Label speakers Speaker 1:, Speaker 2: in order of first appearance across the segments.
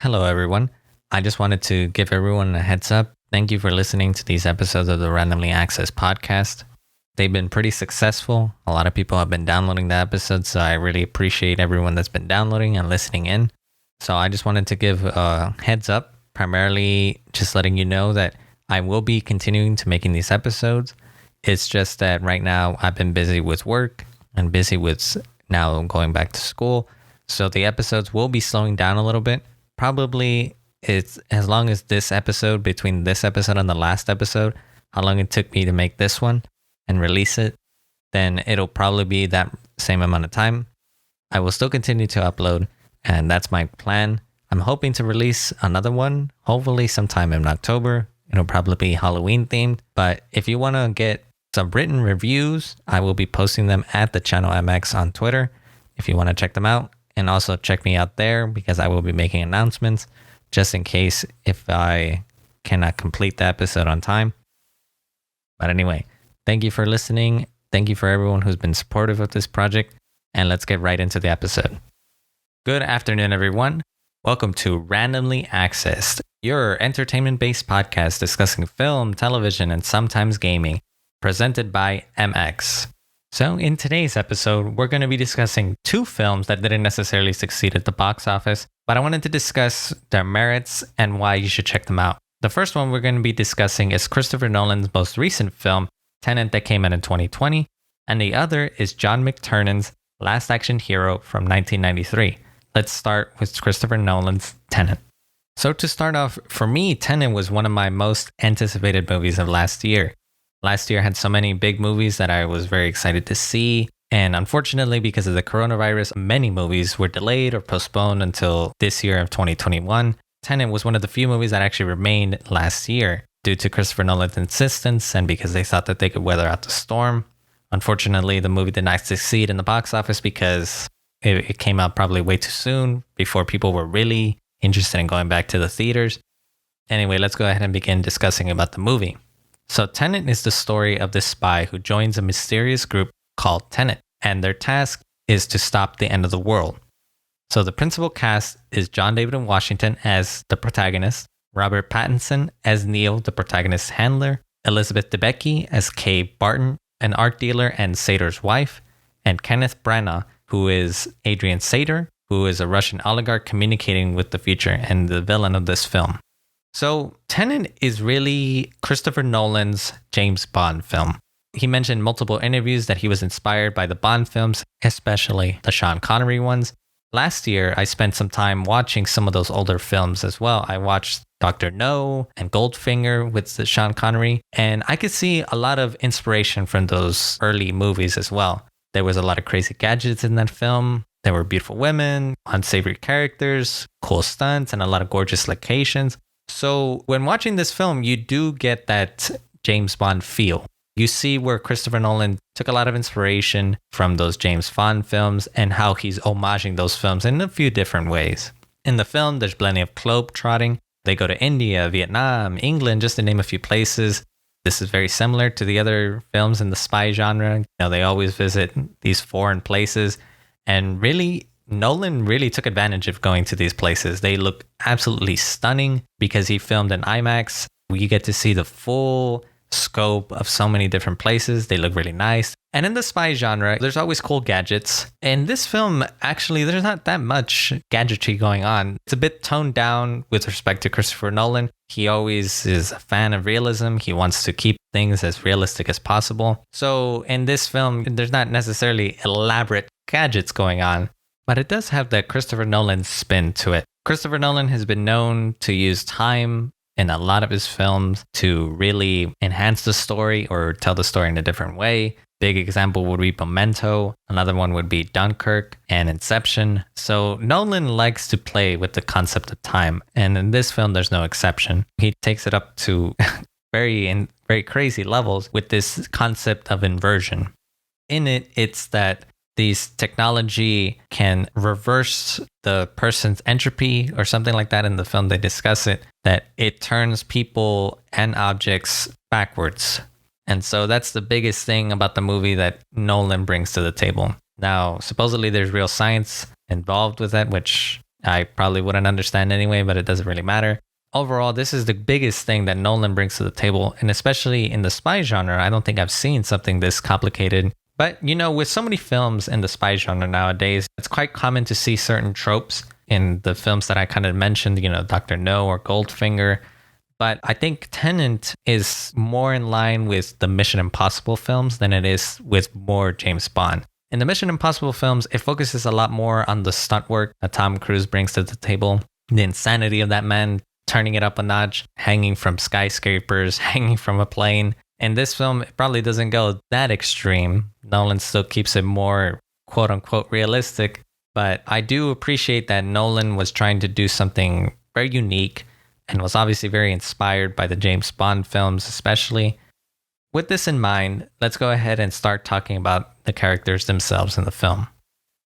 Speaker 1: Hello, everyone. I just wanted to give everyone a heads up. Thank you for listening to these episodes of the Randomly Accessed podcast. They've been pretty successful. A lot of people have been downloading the episodes, so I really appreciate everyone that's been downloading and listening in. So I just wanted to give a heads up, primarily just letting you know that I will be continuing to making these episodes. It's just that right now I've been busy with work and busy with now going back to school. So the episodes will be slowing down a little bit. Probably it's as long as this episode, between this episode and the last episode, how long it took me to make this one and release it, then it'll probably be that same amount of time. I will still continue to upload, and that's my plan. I'm hoping to release another one, hopefully sometime in October. It'll probably be Halloween themed, but if you want to get some written reviews, I will be posting them at the channel MX on Twitter if you want to check them out. And also check me out there because I will be making announcements just in case if I cannot complete the episode on time. But anyway, thank you for listening. Thank you for everyone who's been supportive of this project. And let's get right into the episode. Good afternoon, everyone. Welcome to Randomly Accessed, your entertainment-based podcast discussing film, television, and sometimes gaming, presented by MX. So in today's episode, we're going to be discussing two films that didn't necessarily succeed at the box office, but I wanted to discuss their merits and why you should check them out. The first one we're going to be discussing is Christopher Nolan's most recent film, Tenet, that came out in 2020, and the other is John McTiernan's Last Action Hero from 1993. Let's start with Christopher Nolan's Tenet. So to start off, for me, Tenet was one of my most anticipated movies of last year. Last year had so many big movies that I was very excited to see. And unfortunately, because of the coronavirus, many movies were delayed or postponed until this year of 2021. Tenet was one of the few movies that actually remained last year due to Christopher Nolan's insistence and because they thought that they could weather out the storm. Unfortunately, the movie did not succeed in the box office because it came out probably way too soon before people were really interested in going back to the theaters. Anyway, let's go ahead and begin discussing about the movie. So Tenet is the story of this spy who joins a mysterious group called Tenet, and their task is to stop the end of the world. So the principal cast is John David Washington as the protagonist, Robert Pattinson as Neo, the protagonist's handler, Elizabeth Debicki as Kay Barton, an art dealer and Sator's wife, and Kenneth Branagh, who is Adrian Sator, who is a Russian oligarch communicating with the future and the villain of this film. So Tenet is really Christopher Nolan's James Bond film. He mentioned in multiple interviews that he was inspired by the Bond films, especially the Sean Connery ones. Last year, I spent some time watching some of those older films as well. I watched Dr. No and Goldfinger with the Sean Connery, and I could see a lot of inspiration from those early movies as well. There was a lot of crazy gadgets in that film. There were beautiful women, unsavory characters, cool stunts, and a lot of gorgeous locations. So when watching this film, you do get that James Bond feel. You see where Christopher Nolan took a lot of inspiration from those James Bond films and how he's homaging those films in a few different ways. In the film, there's plenty of globe trotting. They go to India, Vietnam, England, just to name a few places. This is very similar to the other films in the spy genre. They always visit these foreign places, and really Nolan really took advantage of going to these places. They look absolutely stunning because he filmed in IMAX. We get to see the full scope of so many different places. They look really nice. And in the spy genre, there's always cool gadgets. In this film, actually, there's not that much gadgetry going on. It's a bit toned down with respect to Christopher Nolan. He always is a fan of realism. He wants to keep things as realistic as possible. So in this film, there's not necessarily elaborate gadgets going on, but it does have that Christopher Nolan spin to it. Christopher Nolan has been known to use time in a lot of his films to really enhance the story or tell the story in a different way. Big example would be Memento. Another one would be Dunkirk and Inception. So Nolan likes to play with the concept of time. And in this film, there's no exception. He takes it up to very crazy levels with this concept of inversion. In it, it's that these technology can reverse the person's entropy or something like that. In the film, they discuss it, that it turns people and objects backwards. And so that's the biggest thing about the movie that Nolan brings to the table. Now, supposedly there's real science involved with that, which I probably wouldn't understand anyway, but it doesn't really matter. Overall, this is the biggest thing that Nolan brings to the table, and especially in the spy genre, I don't think I've seen something this complicated. But, with so many films in the spy genre nowadays, it's quite common to see certain tropes in the films that I kind of mentioned, Dr. No or Goldfinger. But I think Tenet is more in line with the Mission Impossible films than it is with more James Bond. In the Mission Impossible films, it focuses a lot more on the stunt work that Tom Cruise brings to the table, the insanity of that man, turning it up a notch, hanging from skyscrapers, hanging from a plane. In this film, it probably doesn't go that extreme. Nolan still keeps it more quote unquote realistic, but I do appreciate that Nolan was trying to do something very unique and was obviously very inspired by the James Bond films, especially. With this in mind, let's go ahead and start talking about the characters themselves in the film.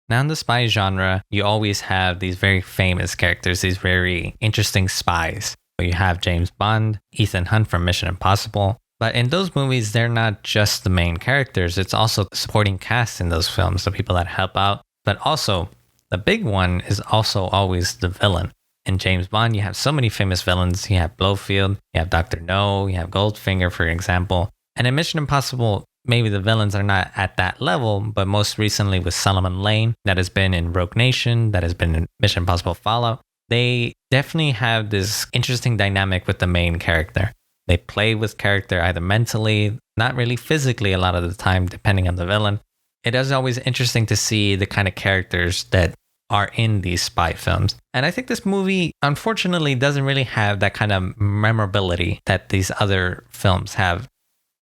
Speaker 1: Now, in the spy genre, you always have these very famous characters, these very interesting spies. You have James Bond, Ethan Hunt from Mission Impossible. But in those movies, they're not just the main characters. It's also the supporting cast in those films, the people that help out. But also, the big one is also always the villain. In James Bond, you have so many famous villains. You have Blofeld, you have Dr. No, you have Goldfinger, for example. And in Mission Impossible, maybe the villains are not at that level, but most recently with Solomon Lane, that has been in Rogue Nation, that has been in Mission Impossible Fallout, they definitely have this interesting dynamic with the main character. They play with character either mentally, not really physically a lot of the time, depending on the villain. It is always interesting to see the kind of characters that are in these spy films. And I think this movie, unfortunately, doesn't really have that kind of memorability that these other films have.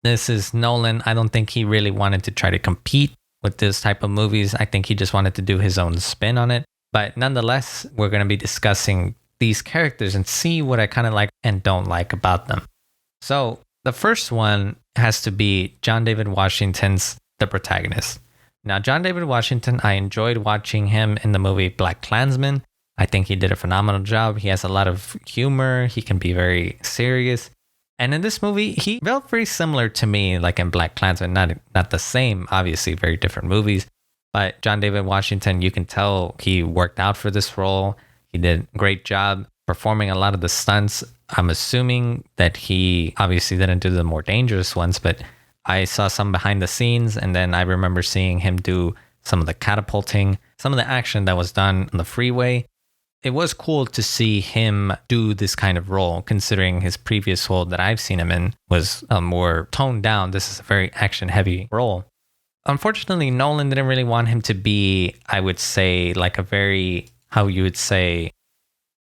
Speaker 1: This is Nolan. I don't think he really wanted to try to compete with this type of movies. I think he just wanted to do his own spin on it. But nonetheless, we're going to be discussing these characters and see what I kind of like and don't like about them. So the first one has to be John David Washington's the protagonist. Now, John David Washington, I enjoyed watching him in the movie BlacKkKlansman. I think he did a phenomenal job. He has a lot of humor. He can be very serious. And in this movie, he felt very similar to me, like in BlacKkKlansman. Not the same, obviously, very different movies. But John David Washington, you can tell he worked out for this role. He did a great job performing a lot of the stunts. I'm assuming that he obviously didn't do the more dangerous ones, but I saw some behind the scenes, and then I remember seeing him do some of the catapulting, some of the action that was done on the freeway. It was cool to see him do this kind of role, considering his previous role that I've seen him in was more toned down. This is a very action-heavy role. Unfortunately, Nolan didn't really want him to be, I would say, like a very, how you would say,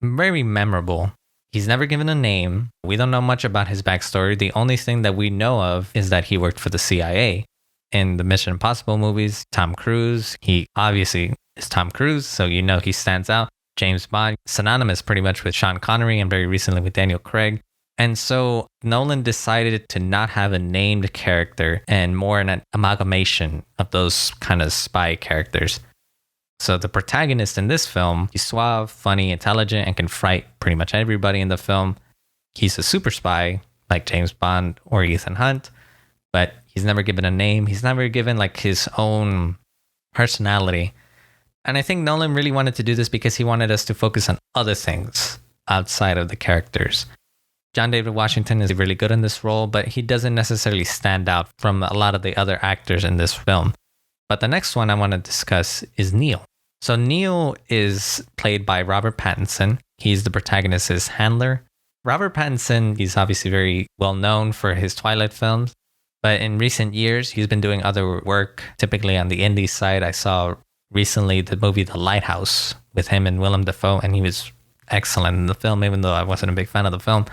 Speaker 1: very memorable. He's never given a name. We don't know much about his backstory. The only thing that we know of is that he worked for the CIA. In the Mission Impossible movies, Tom Cruise, he obviously is Tom Cruise, so he stands out. James Bond, synonymous pretty much with Sean Connery and very recently with Daniel Craig. And so Nolan decided to not have a named character and more an amalgamation of those kind of spy characters. So the protagonist in this film, he's suave, funny, intelligent, and can fight pretty much everybody in the film. He's a super spy like James Bond or Ethan Hunt, but he's never given a name. He's never given like his own personality. And I think Nolan really wanted to do this because he wanted us to focus on other things outside of the characters. John David Washington is really good in this role, but he doesn't necessarily stand out from a lot of the other actors in this film. But the next one I want to discuss is Neil. So Neil is played by Robert Pattinson. He's the protagonist's handler. Robert Pattinson, he's obviously very well known for his Twilight films, but in recent years, he's been doing other work, typically on the indie side. I saw recently the movie The Lighthouse with him and Willem Dafoe, and he was excellent in the film, even though I wasn't a big fan of the film.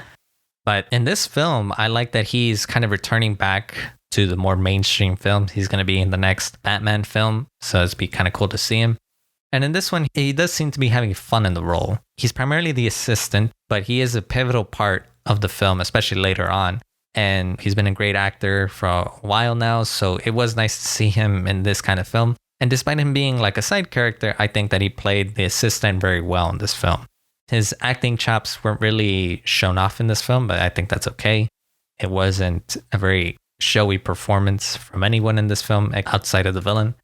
Speaker 1: But in this film, I like that he's kind of returning back to the more mainstream films. He's going to be in the next Batman film, so it's be kind of cool to see him. And in this one, he does seem to be having fun in the role. He's primarily the assistant, but he is a pivotal part of the film, especially later on. And he's been a great actor for a while now, so it was nice to see him in this kind of film. And despite him being like a side character, I think that he played the assistant very well in this film. His acting chops weren't really shown off in this film, but I think that's okay. It wasn't a very showy performance from anyone in this film outside of the villain.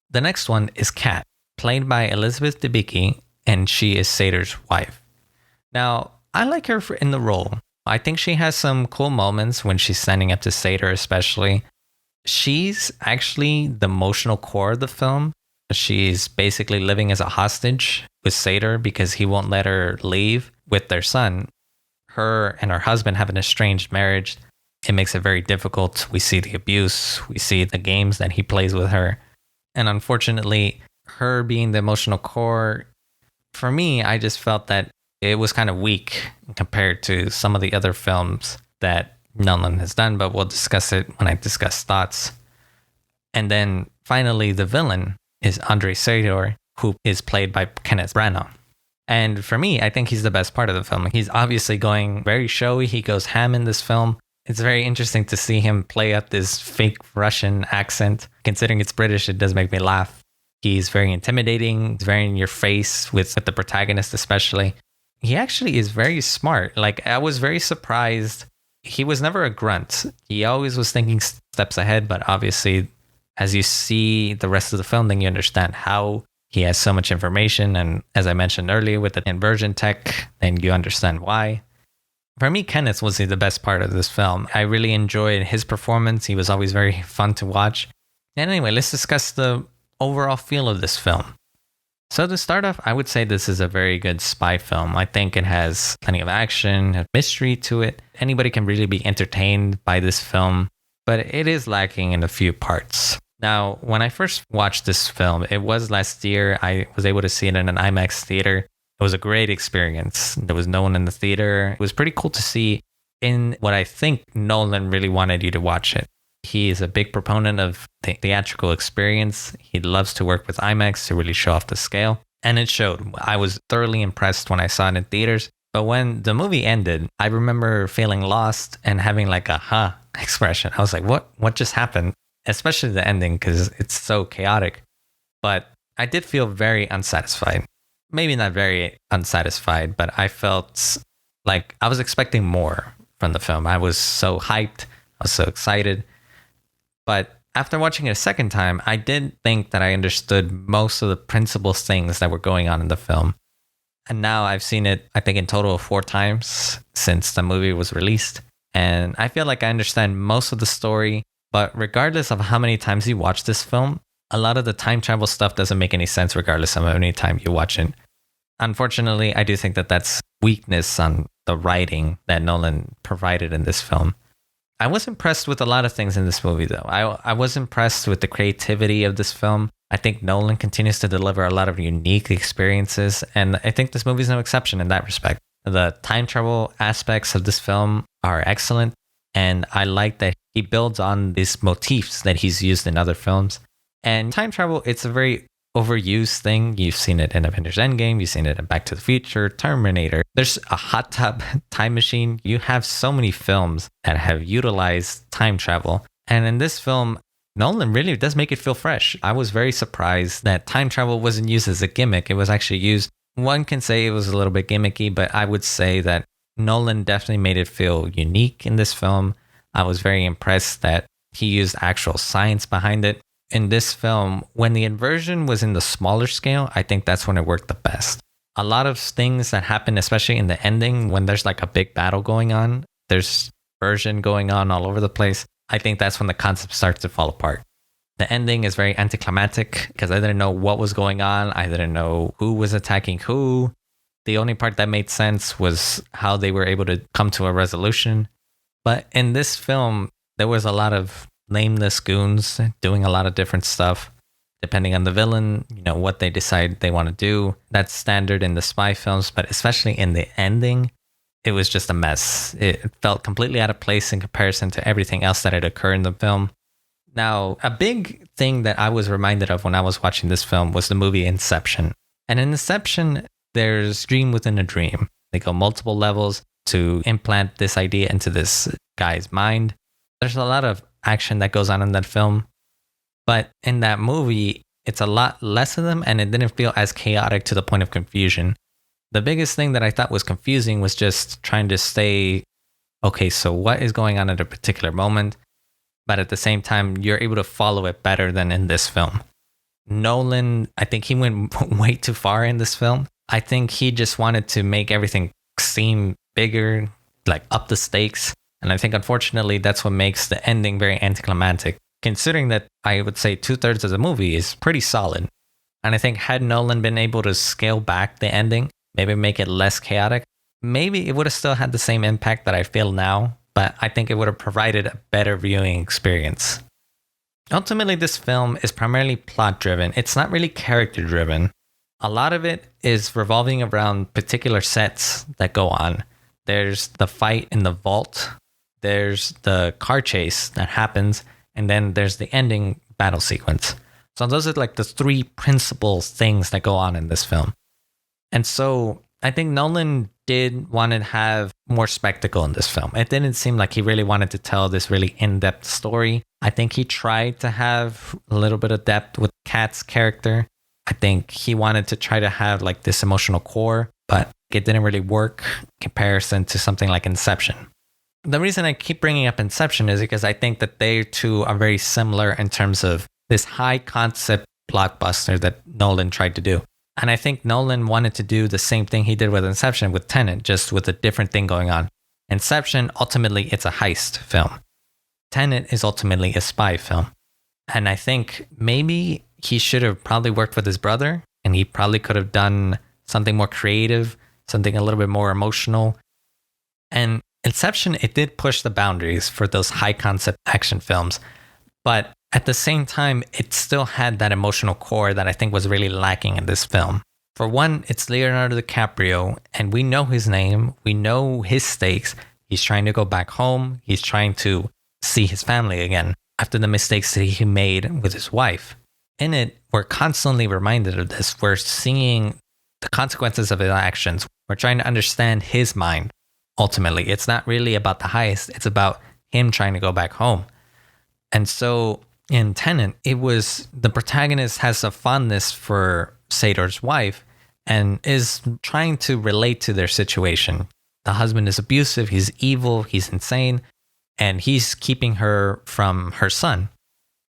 Speaker 1: The next one is Kat, played by Elizabeth Debicki. and she is Sator's wife. Now, I like her in the role. I think she has some cool moments when she's standing up to Sator, especially. She's actually the emotional core of the film. She's basically living as a hostage with Sator because he won't let her leave with their son. Her and her husband have an estranged marriage. It makes it very difficult. We see the abuse. We see the games that he plays with her. And unfortunately, her being the emotional core, for me, I just felt that it was kind of weak compared to some of the other films that Nolan has done, but we'll discuss it when I discuss thoughts. And then finally, the villain is Andre Sator, who is played by Kenneth Branagh. And for me, I think he's the best part of the film. He's obviously going very showy. He goes ham in this film. It's very interesting to see him play up this fake Russian accent. Considering it's British, it does make me laugh. He's very intimidating. He's very in your face with the protagonist especially. He actually is very smart. Like, I was very surprised. He was never a grunt. He always was thinking steps ahead, but obviously, as you see the rest of the film, then you understand how he has so much information. And as I mentioned earlier, with the inversion tech, then you understand why. For me, Kenneth was the best part of this film. I really enjoyed his performance. He was always very fun to watch. And anyway, let's discuss the overall feel of this film. So to start off, I would say this is a very good spy film. I think it has plenty of action, a mystery to it. Anybody can really be entertained by this film, but it is lacking in a few parts. Now, when I first watched this film, it was last year. I was able to see it in an IMAX theater. It was a great experience. There was no one in the theater. It was pretty cool to see in what I think Nolan really wanted you to watch it. He is a big proponent of the theatrical experience. He loves to work with IMAX to really show off the scale. And it showed. I was thoroughly impressed when I saw it in theaters. But when the movie ended, I remember feeling lost and having like a huh expression. I was like, what just happened? Especially the ending, because it's so chaotic. But I did feel very unsatisfied. Maybe not very unsatisfied, but I felt like I was expecting more from the film. I was so hyped. I was so excited. But after watching it a second time, I did think that I understood most of the principal things that were going on in the film. And now I've seen it, I think, in total 4 times since the movie was released. And I feel like I understand most of the story. But regardless of how many times you watch this film, a lot of the time travel stuff doesn't make any sense regardless of how many times you watch it. Unfortunately, I do think that that's weakness on the writing that Nolan provided in this film. I was impressed with a lot of things in this movie, though. I was impressed with the creativity of this film. I think Nolan continues to deliver a lot of unique experiences, and I think this movie is no exception in that respect. The time travel aspects of this film are excellent, and I like that he builds on these motifs that he's used in other films. And time travel, it's a very overused thing. You've seen it in Avengers Endgame, you've seen it in Back to the Future, Terminator. There's a hot tub time machine. You have so many films that have utilized time travel. And in this film, Nolan really does make it feel fresh. I was very surprised that time travel wasn't used as a gimmick. It was actually used. One can say it was a little bit gimmicky, but I would say that Nolan definitely made it feel unique in this film. I was very impressed that he used actual science behind it. In this film, when the inversion was in the smaller scale, I think that's when it worked the best. A lot of things that happen, especially in the ending, when there's like a big battle going on, there's inversion going on all over the place. I think that's when the concept starts to fall apart. The ending is very anticlimactic because I didn't know what was going on. I didn't know who was attacking who. The only part that made sense was how they were able to come to a resolution. But in this film, there was a lot of nameless goons doing a lot of different stuff depending on the villain, what they decide they want to do. That's standard in the spy films, but especially in the ending, it was just a mess. It felt completely out of place in comparison to everything else that had occurred in the film. Now, a big thing that I was reminded of when I was watching this film was the movie Inception. And in Inception, there's dream within a dream. They go multiple levels to implant this idea into this guy's mind. There's a lot of action that goes on in that film. But in that movie, it's a lot less of them, and it didn't feel as chaotic to the point of confusion. The biggest thing that I thought was confusing was just trying to stay, okay, so what is going on at a particular moment? But at the same time, you're able to follow it better than in this film. Nolan, I think he went way too far in this film. I think he just wanted to make everything seem bigger, like up the stakes. And I think, unfortunately, that's what makes the ending very anticlimactic, considering that I would say 2/3 of the movie is pretty solid. And I think had Nolan been able to scale back the ending, maybe make it less chaotic, maybe it would have still had the same impact that I feel now, but I think it would have provided a better viewing experience. Ultimately, this film is primarily plot driven. It's not really character driven. A lot of it is revolving around particular sets that go on. There's the fight in the vault, there's the car chase that happens, and then there's the ending battle sequence. So those are like the three principal things that go on in this film. And so I think Nolan did want to have more spectacle in this film. It didn't seem like he really wanted to tell this really in-depth story. I think he tried to have a little bit of depth with Kat's character. I think he wanted to try to have like this emotional core, but it didn't really work in comparison to something like Inception. The reason I keep bringing up Inception is because I think that they two are very similar in terms of this high concept blockbuster that Nolan tried to do. And I think Nolan wanted to do the same thing he did with Inception with Tenet, just with a different thing going on. Inception, ultimately, it's a heist film. Tenet is ultimately a spy film. And I think maybe he should have probably worked with his brother, and he probably could have done something more creative, something a little bit more emotional. And Inception, it did push the boundaries for those high concept action films. But at the same time, it still had that emotional core that I think was really lacking in this film. For one, it's Leonardo DiCaprio, and we know his name, we know his stakes. He's trying to go back home, he's trying to see his family again after the mistakes that he made with his wife. In it, we're constantly reminded of this. We're seeing the consequences of his actions. We're trying to understand his mind. Ultimately, it's not really about the heist, it's about him trying to go back home. And so in Tenet, it was the protagonist has a fondness for Sador's wife and is trying to relate to their situation. The husband is abusive, he's evil, he's insane, and he's keeping her from her son.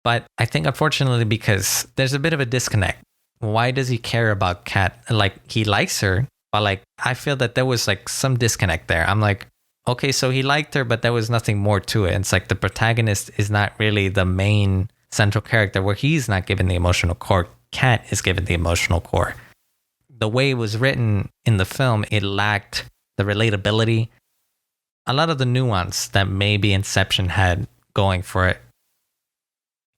Speaker 1: But I think, unfortunately, because there's a bit of a disconnect. Why does he care about Kat? Like, he likes her, but like, I feel that there was like some disconnect there. I'm like, okay, so he liked her, but there was nothing more to it. It's like the protagonist is not really the main central character, where he's not given the emotional core. Kat is given the emotional core. The way it was written in the film, it lacked the relatability, a lot of the nuance that maybe Inception had going for it.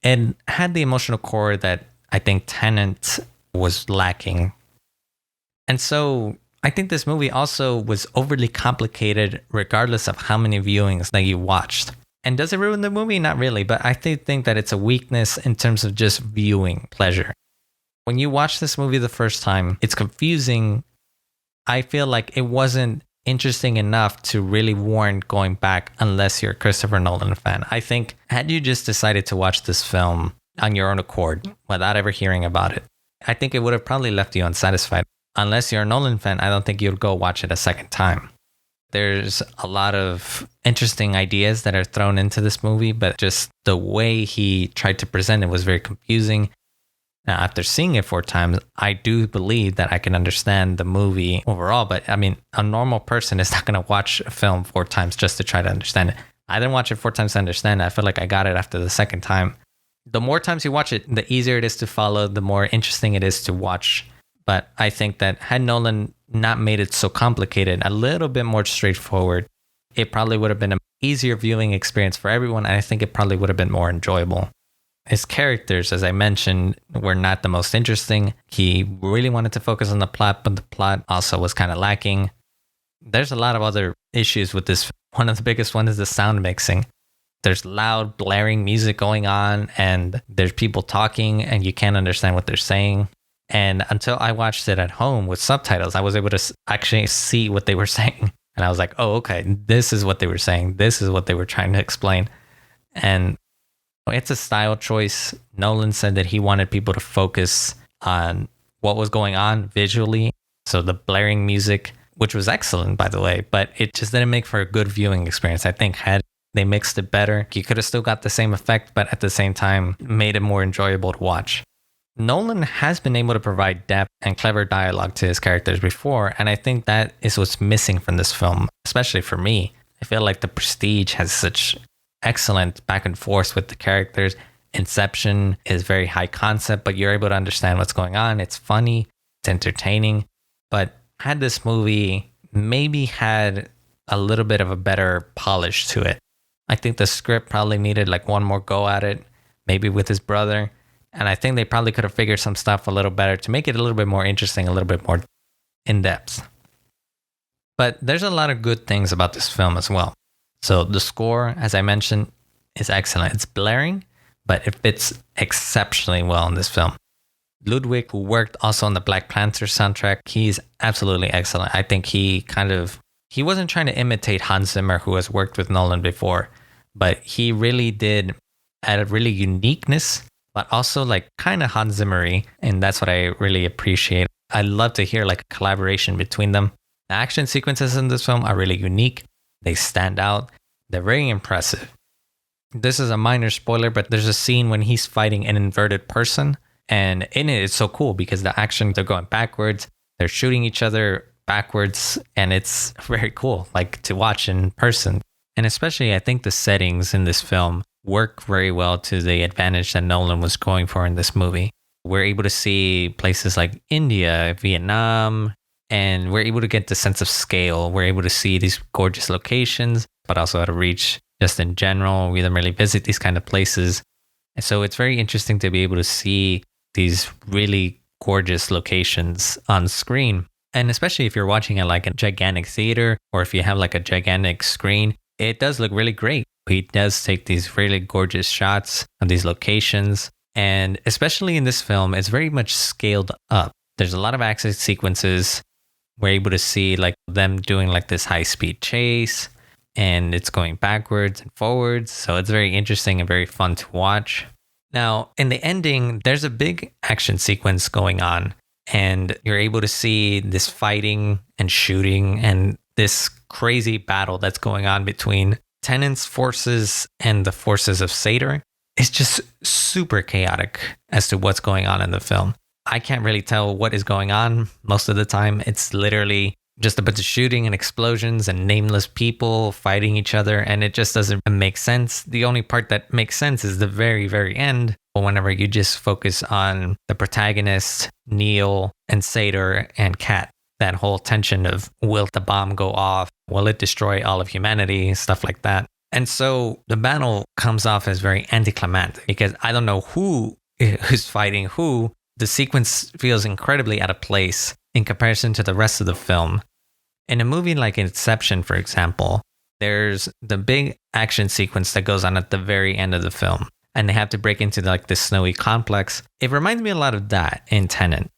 Speaker 1: It had the emotional core that I think Tenet was lacking. And so I think this movie also was overly complicated regardless of how many viewings that you watched. And does it ruin the movie? Not really, but I think that it's a weakness in terms of just viewing pleasure. When you watch this movie the first time, it's confusing. I feel like it wasn't interesting enough to really warrant going back unless you're a Christopher Nolan fan. I think had you just decided to watch this film on your own accord without ever hearing about it, I think it would have probably left you unsatisfied. Unless you're a Nolan fan, I don't think you'd go watch it a second time. There's a lot of interesting ideas that are thrown into this movie, but just the way he tried to present it was very confusing. Now, after seeing it 4 times, I do believe that I can understand the movie overall, but I mean, a normal person is not going to watch a film 4 times just to try to understand it. I didn't watch it 4 times to understand it. I feel like I got it after the second time. The more times you watch it, the easier it is to follow, the more interesting it is to watch. But I think that had Nolan not made it so complicated, a little bit more straightforward, it probably would have been an easier viewing experience for everyone. And I think it probably would have been more enjoyable. His characters, as I mentioned, were not the most interesting. He really wanted to focus on the plot, but the plot also was kind of lacking. There's a lot of other issues with this. One of the biggest ones is the sound mixing. There's loud, blaring music going on, and there's people talking, and you can't understand what they're saying. And until I watched it at home with subtitles, I was able to actually see what they were saying. And I was like, oh, okay, this is what they were saying. This is what they were trying to explain. And it's a style choice. Nolan said that he wanted people to focus on what was going on visually. So the blaring music, which was excellent, by the way, but it just didn't make for a good viewing experience. I think had they mixed it better, you could have still got the same effect, but at the same time made it more enjoyable to watch. Nolan has been able to provide depth and clever dialogue to his characters before, and I think that is what's missing from this film, especially for me. I feel like The Prestige has such excellent back and forth with the characters. Inception is very high concept, but you're able to understand what's going on. It's funny, it's entertaining. But had this movie maybe had a little bit of a better polish to it, I think the script probably needed like one more go at it, maybe with his brother. And I think they probably could have figured some stuff a little better to make it a little bit more interesting, a little bit more in depth. But there's a lot of good things about this film as well. So the score, as I mentioned, is excellent. It's blaring, but it fits exceptionally well in this film. Ludwig, who worked also on the Black Panther soundtrack, he's absolutely excellent. I think he wasn't trying to imitate Hans Zimmer, who has worked with Nolan before, but he really did add a really uniqueness, but also like kind of Hans Zimmer-y, and that's what I really appreciate. I love to hear like a collaboration between them. The action sequences in this film are really unique. They stand out. They're very impressive. This is a minor spoiler, but there's a scene when he's fighting an inverted person, and in it, it's so cool because the action, they're going backwards, they're shooting each other backwards, and it's very cool, like to watch in person. And especially, I think the settings in this film work very well to the advantage that Nolan was going for in this movie. We're able to see places like India, Vietnam, and we're able to get the sense of scale. We're able to see these gorgeous locations, but also how to reach just in general. We don't really visit these kind of places. And so it's very interesting to be able to see these really gorgeous locations on screen. And especially if you're watching at like a gigantic theater, or if you have like a gigantic screen, it does look really great. He does take these really gorgeous shots of these locations. And especially in this film, it's very much scaled up. There's a lot of action sequences. We're able to see like them doing like this high speed chase, and it's going backwards and forwards. So it's very interesting and very fun to watch. Now, in the ending, there's a big action sequence going on, and you're able to see this fighting and shooting and this crazy battle that's going on between Tenet's forces and the forces of Sator. It's just super chaotic as to what's going on in the film. I can't really tell what is going on most of the time. It's literally just a bunch of shooting and explosions and nameless people fighting each other, and it just doesn't make sense. The only part that makes sense is the very, very end, whenever you just focus on the protagonist, Neil, and Sator, and Kat. That whole tension of, will the bomb go off? Will it destroy all of humanity? Stuff like that. And so the battle comes off as very anticlimactic because I don't know who is fighting who. The sequence feels incredibly out of place in comparison to the rest of the film. In a movie like Inception, for example, there's the big action sequence that goes on at the very end of the film, and they have to break into like this snowy complex. It reminds me a lot of that in Tenet.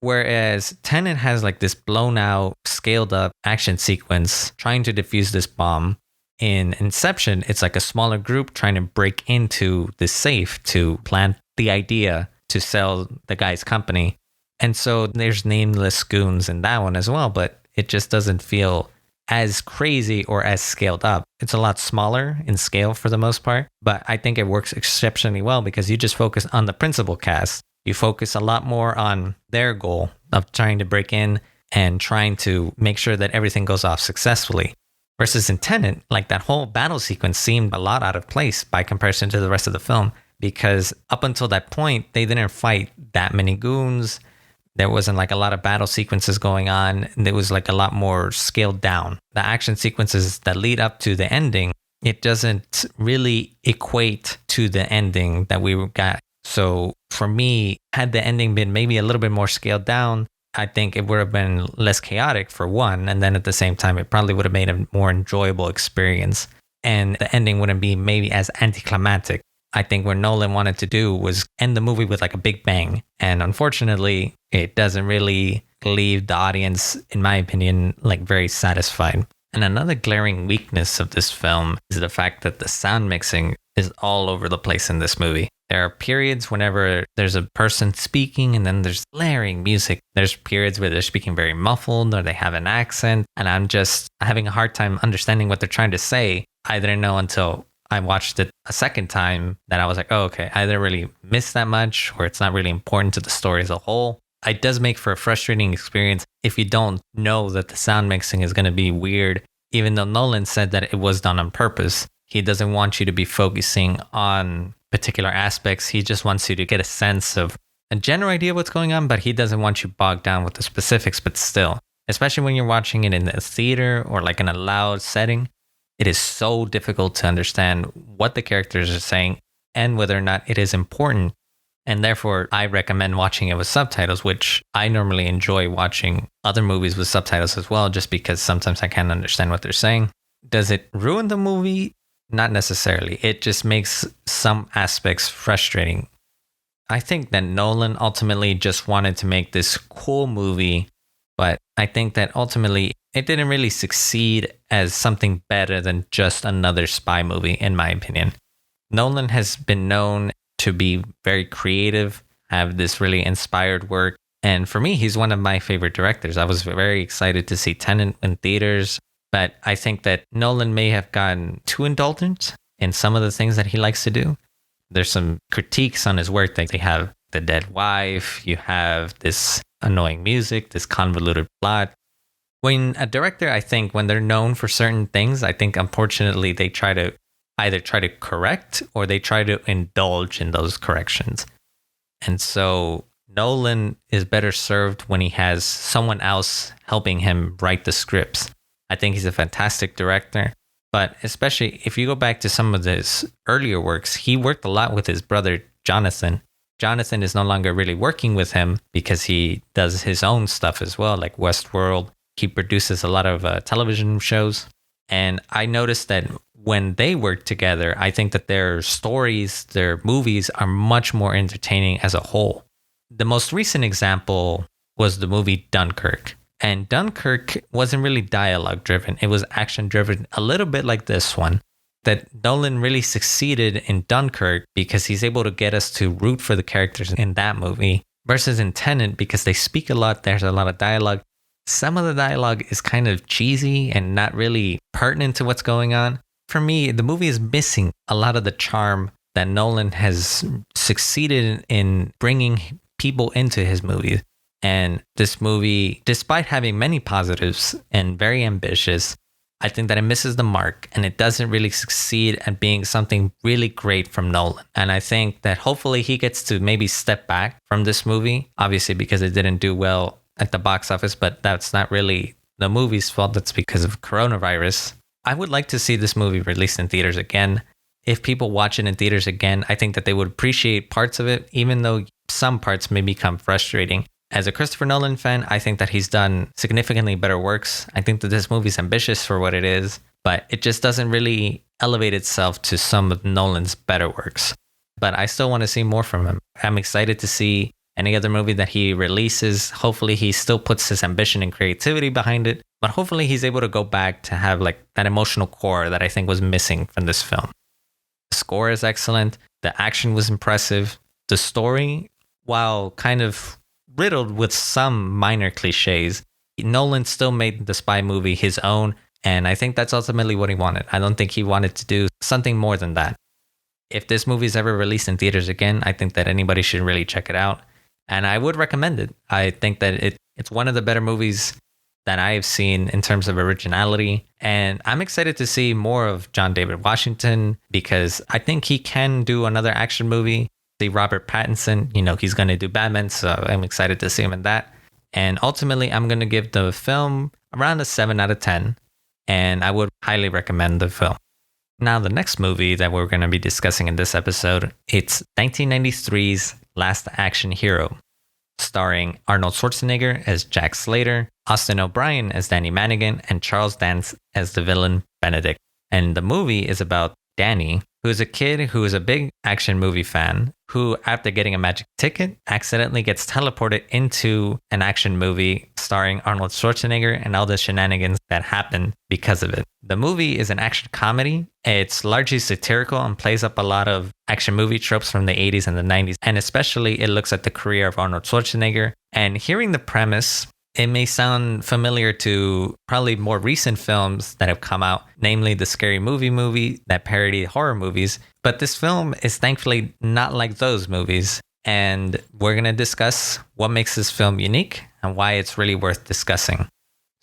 Speaker 1: Whereas Tenet has like this blown out, scaled up action sequence trying to defuse this bomb. In Inception, it's like a smaller group trying to break into the safe to plant the idea to sell the guy's company. And so there's nameless goons in that one as well, but it just doesn't feel as crazy or as scaled up. It's a lot smaller in scale for the most part, but I think it works exceptionally well because you just focus on the principal cast. You focus a lot more on their goal of trying to break in and trying to make sure that everything goes off successfully. Versus in Tenet, like that whole battle sequence seemed a lot out of place by comparison to the rest of the film, because up until that point, they didn't fight that many goons. There wasn't like a lot of battle sequences going on. There was like a lot more scaled down. The action sequences that lead up to the ending, it doesn't really equate to the ending that we got. So for me, had the ending been maybe a little bit more scaled down, I think it would have been less chaotic for one. And then at the same time, it probably would have made a more enjoyable experience. And the ending wouldn't be maybe as anticlimactic. I think what Nolan wanted to do was end the movie with like a big bang. And unfortunately, it doesn't really leave the audience, in my opinion, like very satisfied. And another glaring weakness of this film is the fact that the sound mixing is all over the place in this movie. There are periods whenever there's a person speaking and then there's blaring music. There's periods where they're speaking very muffled or they have an accent. And I'm just having a hard time understanding what they're trying to say. I didn't know until I watched it a second time that I was like, oh, okay, I didn't really miss that much, or it's not really important to the story as a whole. It does make for a frustrating experience if you don't know that the sound mixing is going to be weird, even though Nolan said that it was done on purpose. He doesn't want you to be focusing on particular aspects. He just wants you to get a sense of a general idea of what's going on, but he doesn't want you bogged down with the specifics. But still, especially when you're watching it in a theater or like in a loud setting, it is so difficult to understand what the characters are saying and whether or not it is important. And therefore, I recommend watching it with subtitles, which I normally enjoy watching other movies with subtitles as well, just because sometimes I can't understand what they're saying. Does it ruin the movie? Not necessarily. It just makes some aspects frustrating. I think that Nolan ultimately just wanted to make this cool movie, but I think that ultimately it didn't really succeed as something better than just another spy movie, in my opinion. Nolan has been known to be very creative, have this really inspired work. And for me, he's one of my favorite directors. I was very excited to see Tenet in theaters, but I think that Nolan may have gotten too indulgent in some of the things that he likes to do. There's some critiques on his work that they have the dead wife, you have this annoying music, this convoluted plot. When a director, I think when they're known for certain things, I think unfortunately they either try to correct or they try to indulge in those corrections. And so Nolan is better served when he has someone else helping him write the scripts. I think he's a fantastic director, but especially if you go back to some of his earlier works, he worked a lot with his brother, Jonathan. Jonathan is no longer really working with him because he does his own stuff as well, like Westworld. He produces a lot of television shows. And I noticed that when they work together, I think that their stories, their movies are much more entertaining as a whole. The most recent example was the movie Dunkirk. And Dunkirk wasn't really dialogue driven. It was action driven, a little bit like this one. That Nolan really succeeded in Dunkirk because he's able to get us to root for the characters in that movie versus in Tenet because they speak a lot. There's a lot of dialogue. Some of the dialogue is kind of cheesy and not really pertinent to what's going on. For me, the movie is missing a lot of the charm that Nolan has succeeded in bringing people into his movies. And this movie, despite having many positives and very ambitious, I think that it misses the mark and it doesn't really succeed at being something really great from Nolan. And I think that hopefully he gets to maybe step back from this movie, obviously because it didn't do well at the box office, but that's not really the movie's fault. That's because of coronavirus. I would like to see this movie released in theaters again. If people watch it in theaters again, I think that they would appreciate parts of it, even though some parts may become frustrating. As a Christopher Nolan fan, I think that he's done significantly better works. I think that this movie's ambitious for what it is, but it just doesn't really elevate itself to some of Nolan's better works. But I still want to see more from him. I'm excited to see any other movie that he releases. Hopefully he still puts his ambition and creativity behind it, but hopefully he's able to go back to have like that emotional core that I think was missing from this film. The score is excellent. The action was impressive. The story, while kind of riddled with some minor cliches, Nolan still made the spy movie his own, and I think that's ultimately what he wanted. I don't think he wanted to do something more than that. If this movie is ever released in theaters again, I think that anybody should really check it out, and I would recommend it. I think that it's one of the better movies that I have seen in terms of originality, and I'm excited to see more of John David Washington because I think he can do another action movie. See Robert Pattinson, he's going to do Batman, so I'm excited to see him in that. And ultimately, I'm going to give the film around a 7 out of 10, and I would highly recommend the film. Now, the next movie that we're going to be discussing in this episode, it's 1993's Last Action Hero, starring Arnold Schwarzenegger as Jack Slater, Austin O'Brien as Danny Manigan, and Charles Dance as the villain Benedict. And the movie is about Danny, who is a kid who is a big action movie fan, who, after getting a magic ticket, accidentally gets teleported into an action movie starring Arnold Schwarzenegger and all the shenanigans that happen because of it. The movie is an action comedy. It's largely satirical and plays up a lot of action movie tropes from the 80s and the 90s, and especially it looks at the career of Arnold Schwarzenegger. And hearing the premise, It may sound familiar to probably more recent films that have come out, namely the Scary Movie that parody horror movies. But this film is thankfully not like those movies. And we're going to discuss what makes this film unique and why it's really worth discussing.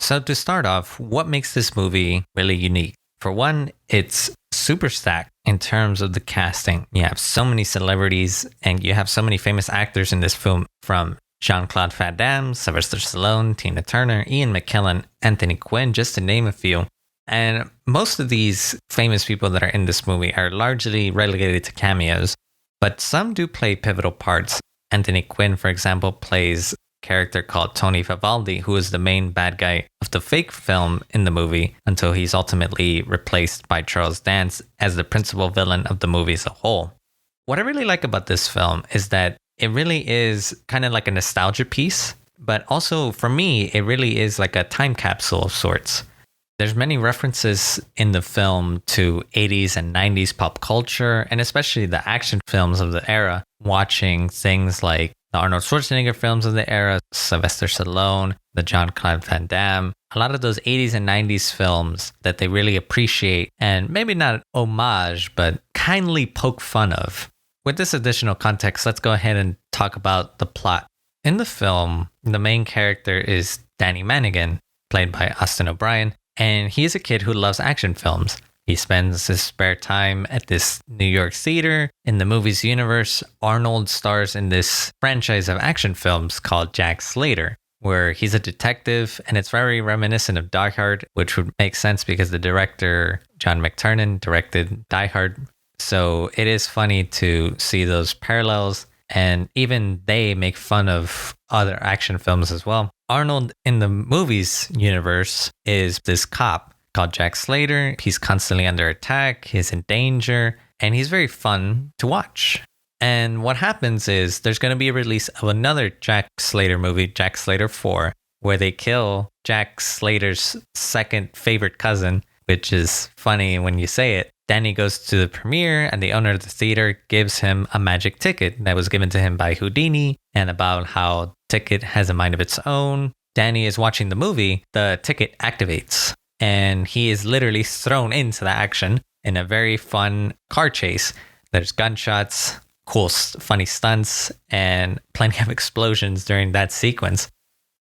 Speaker 1: So to start off, what makes this movie really unique? For one, it's super stacked in terms of the casting. You have so many celebrities and you have so many famous actors in this film, from Jean-Claude Van Damme, Sylvester Stallone, Tina Turner, Ian McKellen, Anthony Quinn, just to name a few. And most of these famous people that are in this movie are largely relegated to cameos, but some do play pivotal parts. Anthony Quinn, for example, plays a character called Tony Vivaldi, who is the main bad guy of the fake film in the movie, until he's ultimately replaced by Charles Dance as the principal villain of the movie as a whole. What I really like about this film is that it really is kind of like a nostalgia piece, but also for me, it really is like a time capsule of sorts. There's many references in the film to 80s and 90s pop culture, and especially the action films of the era, watching things like the Arnold Schwarzenegger films of the era, Sylvester Stallone, the Jean-Claude Van Damme, a lot of those 80s and 90s films that they really appreciate and maybe not homage, but kindly poke fun of. With this additional context, let's go ahead and talk about the plot. In the film, the main character is Danny Mannigan, played by Austin O'Brien, and he is a kid who loves action films. He spends his spare time at this New York theater. In the movie's universe, Arnold stars in this franchise of action films called Jack Slater, where he's a detective, and it's very reminiscent of Die Hard, which would make sense because the director, John McTiernan, directed Die Hard. So it is funny to see those parallels, and even they make fun of other action films as well. Arnold in the movie's universe is this cop called Jack Slater. He's constantly under attack, he's in danger, and he's very fun to watch. And what happens is there's going to be a release of another Jack Slater movie, Jack Slater 4, where they kill Jack Slater's second favorite cousin, which is funny when you say it. Danny goes to the premiere, and the owner of the theater gives him a magic ticket that was given to him by Houdini, and about how ticket has a mind of its own. Danny is watching the movie, the ticket activates, and he is literally thrown into the action in a very fun car chase. There's gunshots, cool, funny stunts, and plenty of explosions during that sequence.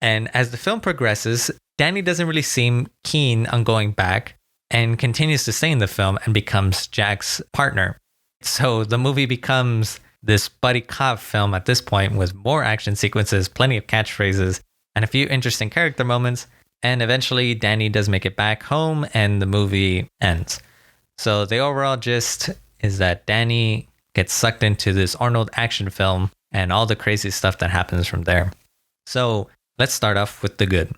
Speaker 1: And as the film progresses, Danny doesn't really seem keen on going back and continues to stay in the film and becomes Jack's partner. So the movie becomes this buddy cop film at this point with more action sequences, plenty of catchphrases, and a few interesting character moments. And eventually Danny does make it back home and the movie ends. So the overall gist is that Danny gets sucked into this Arnold action film and all the crazy stuff that happens from there. So let's start off with the good.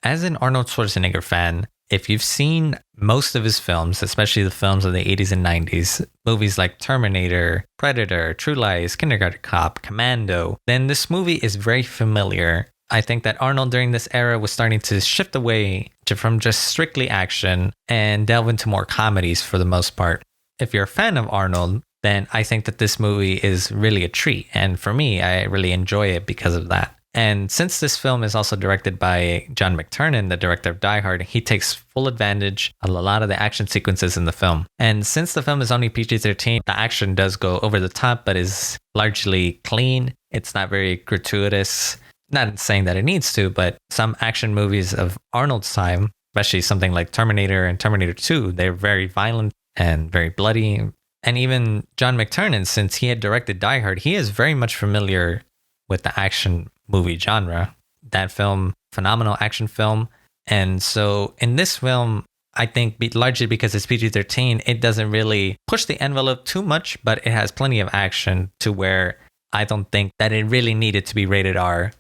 Speaker 1: As an Arnold Schwarzenegger fan, if you've seen most of his films, especially the films of the 80s and 90s, movies like Terminator, Predator, True Lies, Kindergarten Cop, Commando, then this movie is very familiar. I think that Arnold during this era was starting to shift away from just strictly action and delve into more comedies for the most part. If you're a fan of Arnold, then I think that this movie is really a treat. And for me, I really enjoy it because of that. And since this film is also directed by John McTiernan, the director of Die Hard, he takes full advantage of a lot of the action sequences in the film. And since the film is only PG-13, the action does go over the top, but is largely clean. It's not very gratuitous. Not saying that it needs to, but some action movies of Arnold's time, especially something like Terminator and Terminator 2, they're very violent and very bloody. And even John McTiernan, since he had directed Die Hard, he is very much familiar with the action movie genre. That film, phenomenal action film. And so in this film, I think largely because it's PG-13, it doesn't really push the envelope too much, but it has plenty of action to where I don't think that it really needed to be rated R.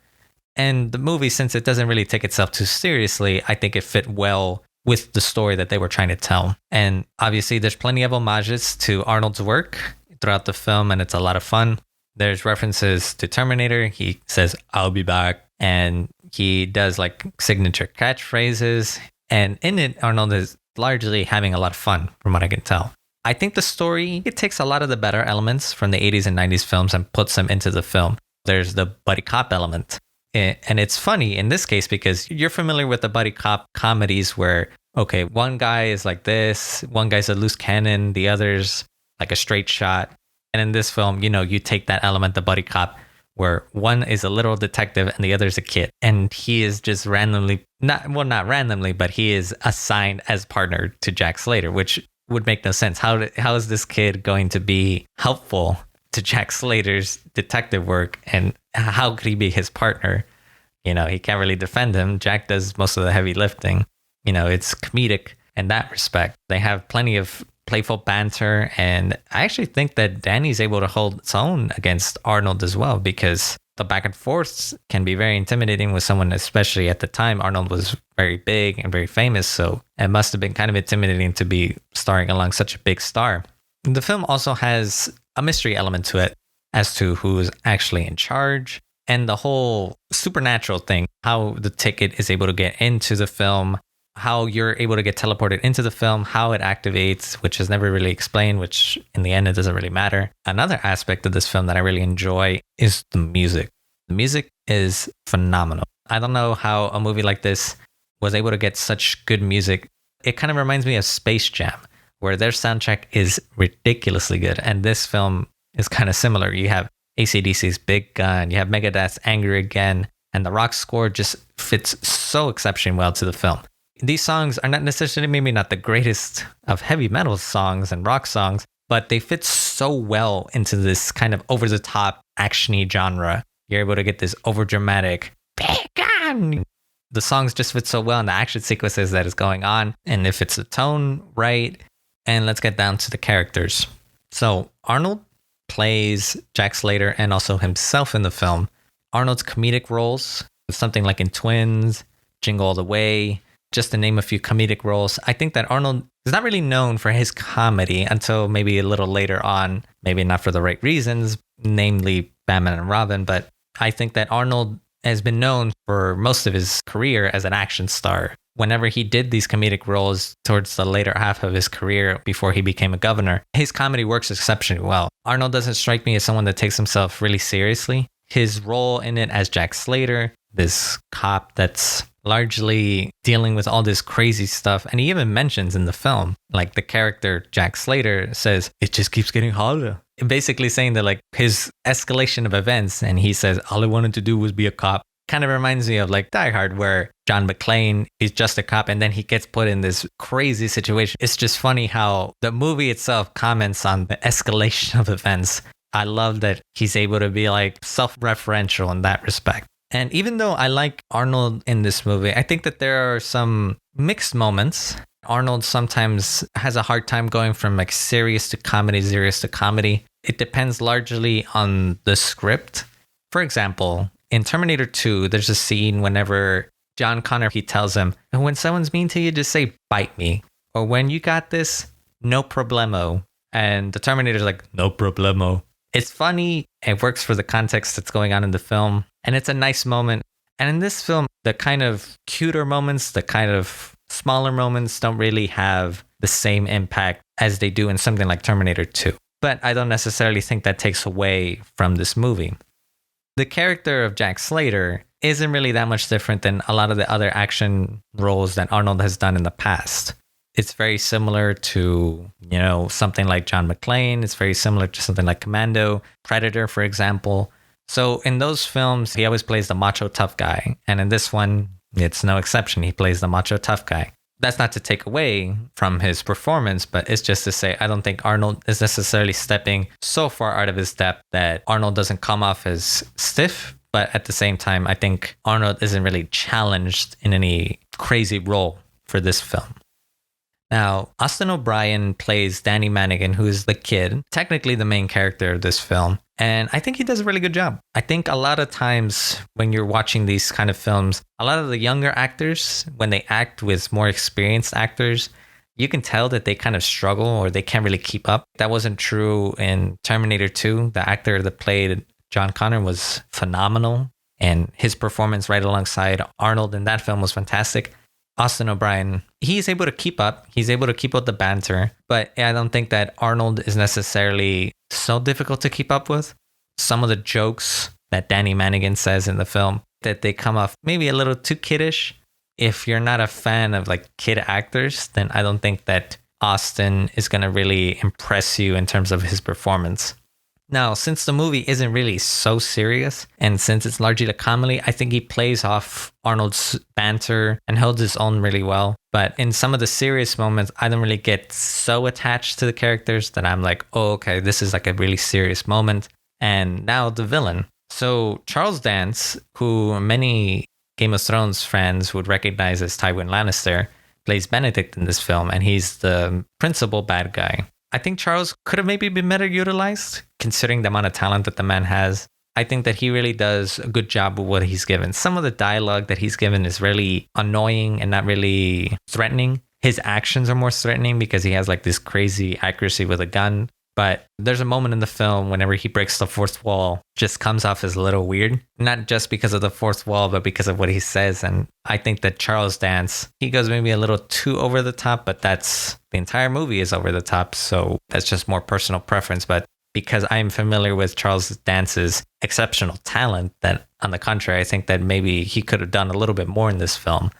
Speaker 1: And the movie, since it doesn't really take itself too seriously, I think it fit well with the story that they were trying to tell. And obviously there's plenty of homages to Arnold's work throughout the film, and it's a lot of fun. There's references to Terminator. He says, "I'll be back." And he does like signature catchphrases. And in it, Arnold is largely having a lot of fun, from what I can tell. I think the story, it takes a lot of the better elements from the 80s and 90s films and puts them into the film. There's the buddy cop element. And it's funny in this case because you're familiar with the buddy cop comedies where, okay, one guy is like this, one guy's a loose cannon, the other's like a straight shot. And in this film, you take that element, the buddy cop, where one is a literal detective and the other's a kid. And he is just randomly, not randomly, but he is assigned as partner to Jack Slater, which would make no sense. How is this kid going to be helpful to Jack Slater's detective work? And how could he be his partner? He can't really defend him. Jack does most of the heavy lifting. It's comedic in that respect. They have plenty of playful banter. And I actually think that Danny's able to hold its own against Arnold as well, because the back and forths can be very intimidating with someone, especially at the time. Arnold was very big and very famous, so it must have been kind of intimidating to be starring along such a big star. The film also has a mystery element to it as to who's actually in charge, and the whole supernatural thing, how the ticket is able to get into the film, how you're able to get teleported into the film, how it activates, which is never really explained, which in the end, it doesn't really matter. Another aspect of this film that I really enjoy is the music. The music is phenomenal. I don't know how a movie like this was able to get such good music. It kind of reminds me of Space Jam, where their soundtrack is ridiculously good. And this film is kind of similar. You have AC/DC's Big Gun, you have Megadeth's Angry Again, and the rock score just fits so exceptionally well to the film. These songs are not necessarily, maybe not the greatest of heavy metal songs and rock songs, but they fit so well into this kind of over-the-top action-y genre. You're able to get this over-dramatic, the songs just fit so well in the action sequences that is going on, and if it's the tone right. And let's get down to the characters. So Arnold plays Jack Slater and also himself in the film. Arnold's comedic roles, something like in Twins, Jingle All the Way, just to name a few comedic roles. I think that Arnold is not really known for his comedy until maybe a little later on, maybe not for the right reasons, namely Batman and Robin. But I think that Arnold has been known for most of his career as an action star. Whenever he did these comedic roles towards the later half of his career before he became a governor, his comedy works exceptionally well. Arnold doesn't strike me as someone that takes himself really seriously. His role in it as Jack Slater, this cop that's largely dealing with all this crazy stuff. And he even mentions in the film, like the character Jack Slater says, it just keeps getting harder. Basically saying that like his escalation of events, and he says, all I wanted to do was be a cop. Kind of reminds me of like Die Hard, where John McClane is just a cop and then he gets put in this crazy situation. It's just funny how the movie itself comments on the escalation of events. I love that he's able to be like self-referential in that respect. And even though I like Arnold in this movie, I think that there are some mixed moments. Arnold sometimes has a hard time going from like serious to comedy. It depends largely on the script. For example, in Terminator 2, there's a scene whenever John Connor, he tells him, when someone's mean to you, just say, bite me. Or when you got this, no problemo. And the Terminator's like, no problemo. It's funny. It works for the context that's going on in the film. And it's a nice moment. And in this film, the kind of cuter moments, the kind of smaller moments don't really have the same impact as they do in something like Terminator 2. But I don't necessarily think that takes away from this movie. The character of Jack Slater isn't really that much different than a lot of the other action roles that Arnold has done in the past. It's very similar to, something like John McClane. It's very similar to something like Commando, Predator, for example. So in those films, he always plays the macho tough guy. And in this one, it's no exception. He plays the macho tough guy. That's not to take away from his performance, but it's just to say, I don't think Arnold is necessarily stepping so far out of his depth that Arnold doesn't come off as stiff. But at the same time, I think Arnold isn't really challenged in any crazy role for this film. Now, Austin O'Brien plays Danny Manigan, who is the kid, technically the main character of this film. And I think he does a really good job. I think a lot of times when you're watching these kind of films, a lot of the younger actors, when they act with more experienced actors, you can tell that they kind of struggle or they can't really keep up. That wasn't true in Terminator 2. The actor that played John Connor was phenomenal. And his performance right alongside Arnold in that film was fantastic. Austin O'Brien, he's able to keep up. He's able to keep up the banter. But I don't think that Arnold is necessarily so difficult to keep up with. Some of the jokes that Danny Manigan says in the film that they come off maybe a little too kiddish. If you're not a fan of like kid actors, then I don't think that Austin is going to really impress you in terms of his performance. Now, since the movie isn't really so serious, and since it's largely a comedy, I think he plays off Arnold's banter and holds his own really well. But in some of the serious moments, I don't really get so attached to the characters that I'm like, oh, okay, this is like a really serious moment. And now the villain. So Charles Dance, who many Game of Thrones fans would recognize as Tywin Lannister, plays Benedict in this film, and he's the principal bad guy. I think Charles could have maybe been better utilized, considering the amount of talent that the man has. I think that he really does a good job with what he's given. Some of the dialogue that he's given is really annoying and not really threatening. His actions are more threatening because he has like this crazy accuracy with a gun. But there's a moment in the film whenever he breaks the fourth wall, just comes off as a little weird. Not just because of the fourth wall, but because of what he says. And I think that Charles Dance, he goes maybe a little too over the top, but the entire movie is over the top. So that's just more personal preference. But because I'm familiar with Charles Dance's exceptional talent, that on the contrary, I think that maybe he could have done a little bit more in this film.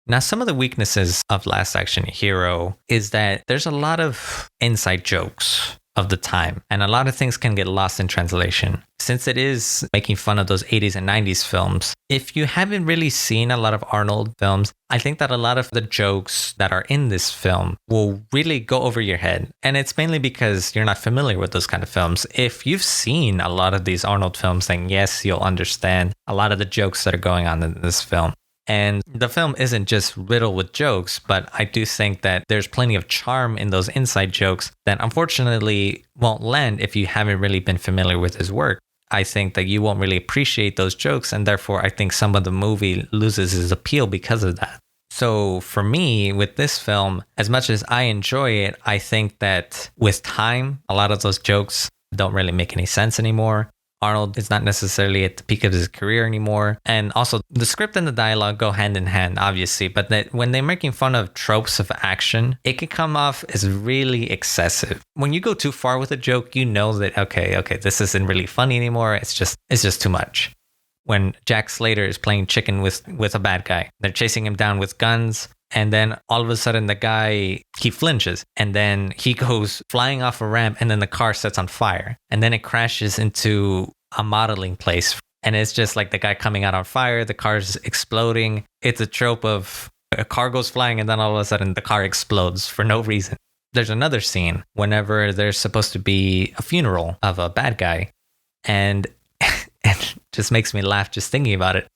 Speaker 1: Now, some of the weaknesses of Last Action Hero is that there's a lot of inside jokes of the time, and a lot of things can get lost in translation. Since it is making fun of those 80s and 90s films, if you haven't really seen a lot of Arnold films, I think that a lot of the jokes that are in this film will really go over your head. And it's mainly because you're not familiar with those kind of films. If you've seen a lot of these Arnold films, then yes, you'll understand a lot of the jokes that are going on in this film. And the film isn't just riddled with jokes, but I do think that there's plenty of charm in those inside jokes that unfortunately won't land if you haven't really been familiar with his work. I think that you won't really appreciate those jokes, and therefore I think some of the movie loses its appeal because of that. So for me, with this film, as much as I enjoy it, I think that with time, a lot of those jokes don't really make any sense anymore. Arnold is not necessarily at the peak of his career anymore. And also the script and the dialogue go hand in hand, obviously. But that when they're making fun of tropes of action, it can come off as really excessive. When you go too far with a joke, you know that, okay, this isn't really funny anymore. It's just too much. When Jack Slater is playing chicken with a bad guy, they're chasing him down with guns. And then all of a sudden the guy, he flinches and then he goes flying off a ramp and then the car sets on fire. And then it crashes into a modeling place. And it's just like the guy coming out on fire, the car's exploding. It's a trope of a car goes flying and then all of a sudden the car explodes for no reason. There's another scene whenever there's supposed to be a funeral of a bad guy. And it just makes me laugh just thinking about it.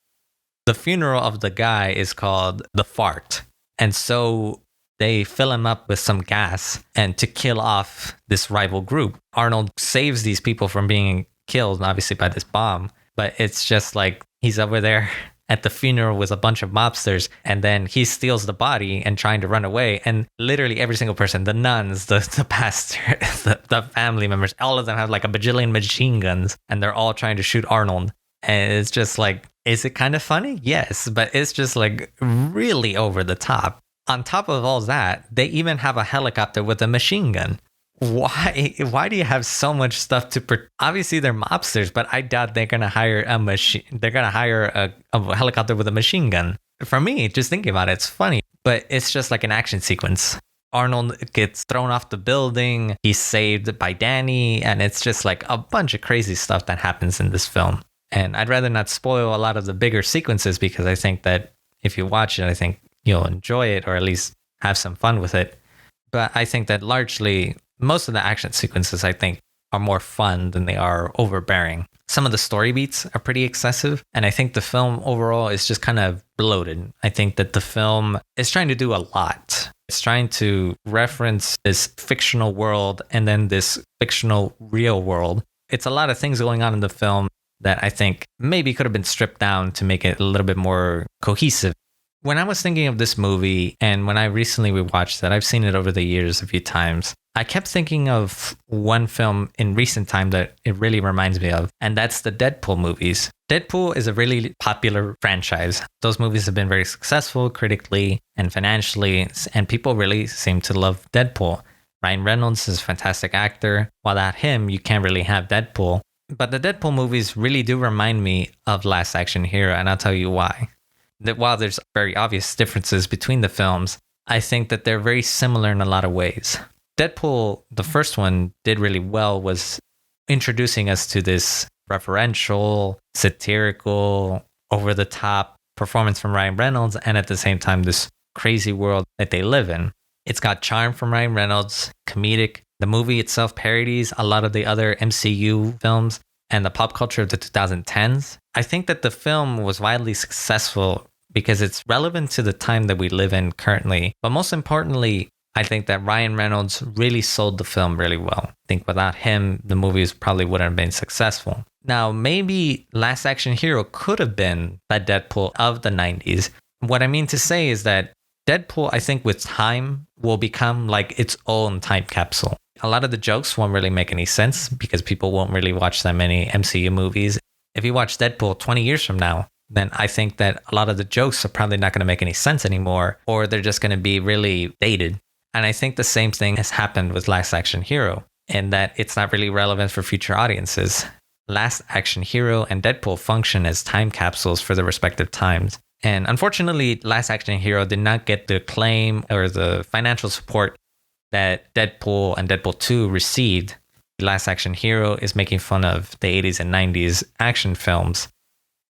Speaker 1: The funeral of the guy is called The Fart. And so they fill him up with some gas and to kill off this rival group. Arnold saves these people from being killed, obviously by this bomb. But it's just like he's over there at the funeral with a bunch of mobsters, and then he steals the body and trying to run away. And literally every single person, the nuns, the pastor, the family members, all of them have like a bajillion machine guns, and they're all trying to shoot Arnold. And it's just like, is it kind of funny? Yes, but it's just like really over the top. On top of all that, they even have a helicopter with a machine gun. Why do you have so much stuff to obviously they're mobsters, but I doubt they're going to hire a helicopter with a machine gun. For me, just thinking about it, it's funny, but it's just like an action sequence. Arnold gets thrown off the building. He's saved by Danny, and it's just like a bunch of crazy stuff that happens in this film. And I'd rather not spoil a lot of the bigger sequences because I think that if you watch it, I think you'll enjoy it or at least have some fun with it. But I think that largely most of the action sequences, I think, are more fun than they are overbearing. Some of the story beats are pretty excessive. And I think the film overall is just kind of bloated. I think that the film is trying to do a lot. It's trying to reference this fictional world and then this fictional real world. It's a lot of things going on in the film that I think maybe could have been stripped down to make it a little bit more cohesive. When I was thinking of this movie and when I recently rewatched it, I've seen it over the years a few times. I kept thinking of one film in recent time that it really reminds me of, and that's the Deadpool movies. Deadpool is a really popular franchise. Those movies have been very successful critically and financially, and people really seem to love Deadpool. Ryan Reynolds is a fantastic actor. Without him, you can't really have Deadpool. But the Deadpool movies really do remind me of Last Action Hero, and I'll tell you why. That while there's very obvious differences between the films, I think that they're very similar in a lot of ways. Deadpool, the first one, did really well, was introducing us to this referential, satirical, over the top performance from Ryan Reynolds, and at the same time, this crazy world that they live in. It's got charm from Ryan Reynolds, comedic. The movie itself parodies a lot of the other MCU films and the pop culture of the 2010s. I think that the film was widely successful because it's relevant to the time that we live in currently. But most importantly, I think that Ryan Reynolds really sold the film really well. I think without him, the movies probably wouldn't have been successful. Now, maybe Last Action Hero could have been that Deadpool of the 90s. What I mean to say is that Deadpool, I think with time, will become like its own time capsule. A lot of the jokes won't really make any sense because people won't really watch that many MCU movies. If you watch Deadpool 20 years from now, then I think that a lot of the jokes are probably not going to make any sense anymore, or they're just going to be really dated. And I think the same thing has happened with Last Action Hero, in that it's not really relevant for future audiences. Last Action Hero and Deadpool function as time capsules for their respective times. And unfortunately, Last Action Hero did not get the acclaim or the financial support that Deadpool and Deadpool 2 received. Last Action Hero is making fun of the 80s and 90s action films,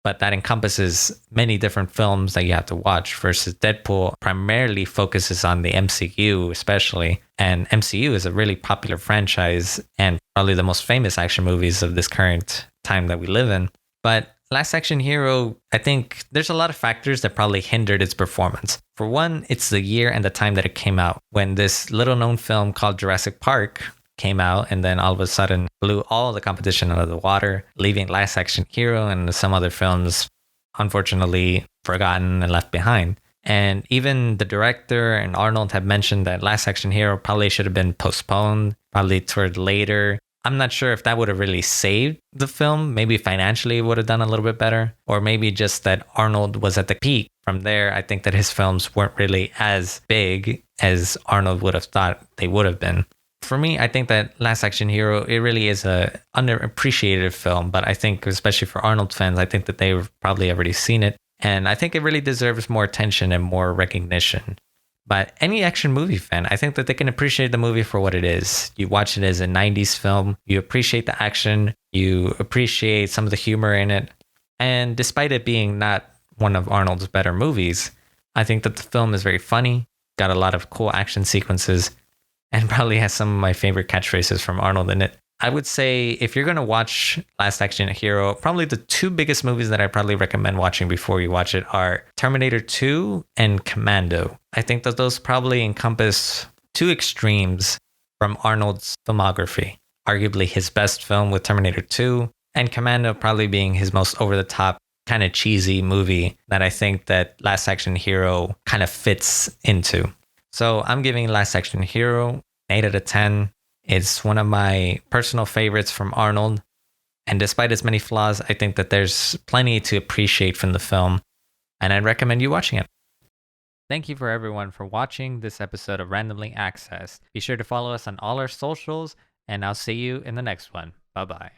Speaker 1: but that encompasses many different films that you have to watch, versus Deadpool primarily focuses on the MCU especially. And MCU is a really popular franchise and probably the most famous action movies of this current time that we live in. But Last Action Hero, I think there's a lot of factors that probably hindered its performance. For one, it's the year and the time that it came out, when this little known film called Jurassic Park came out and then all of a sudden blew all the competition out of the water, leaving Last Action Hero and some other films unfortunately forgotten and left behind. And even the director and Arnold have mentioned that Last Action Hero probably should have been postponed, probably toward later. I'm not sure if that would have really saved the film. Maybe financially it would have done a little bit better, or maybe just that Arnold was at the peak. From there, I think that his films weren't really as big as Arnold would have thought they would have been. For me, I think that Last Action Hero, it really is a underappreciated film, but I think especially for Arnold fans, I think that they've probably already seen it. And I think it really deserves more attention and more recognition. But any action movie fan, I think that they can appreciate the movie for what it is. You watch it as a 90s film, you appreciate the action, you appreciate some of the humor in it. And despite it being not one of Arnold's better movies, I think that the film is very funny, got a lot of cool action sequences, and probably has some of my favorite catchphrases from Arnold in it. I would say if you're going to watch Last Action Hero, probably the two biggest movies that I probably recommend watching before you watch it are Terminator 2 and Commando. I think that those probably encompass two extremes from Arnold's filmography. Arguably his best film with Terminator 2, and Commando probably being his most over-the-top, kind of cheesy movie that I think that Last Action Hero kind of fits into. So I'm giving Last Action Hero an 8 out of 10. It's one of my personal favorites from Arnold. And despite its many flaws, I think that there's plenty to appreciate from the film. And I'd recommend you watching it. Thank you for everyone for watching this episode of Randomly Accessed. Be sure to follow us on all our socials, and I'll see you in the next one. Bye-bye.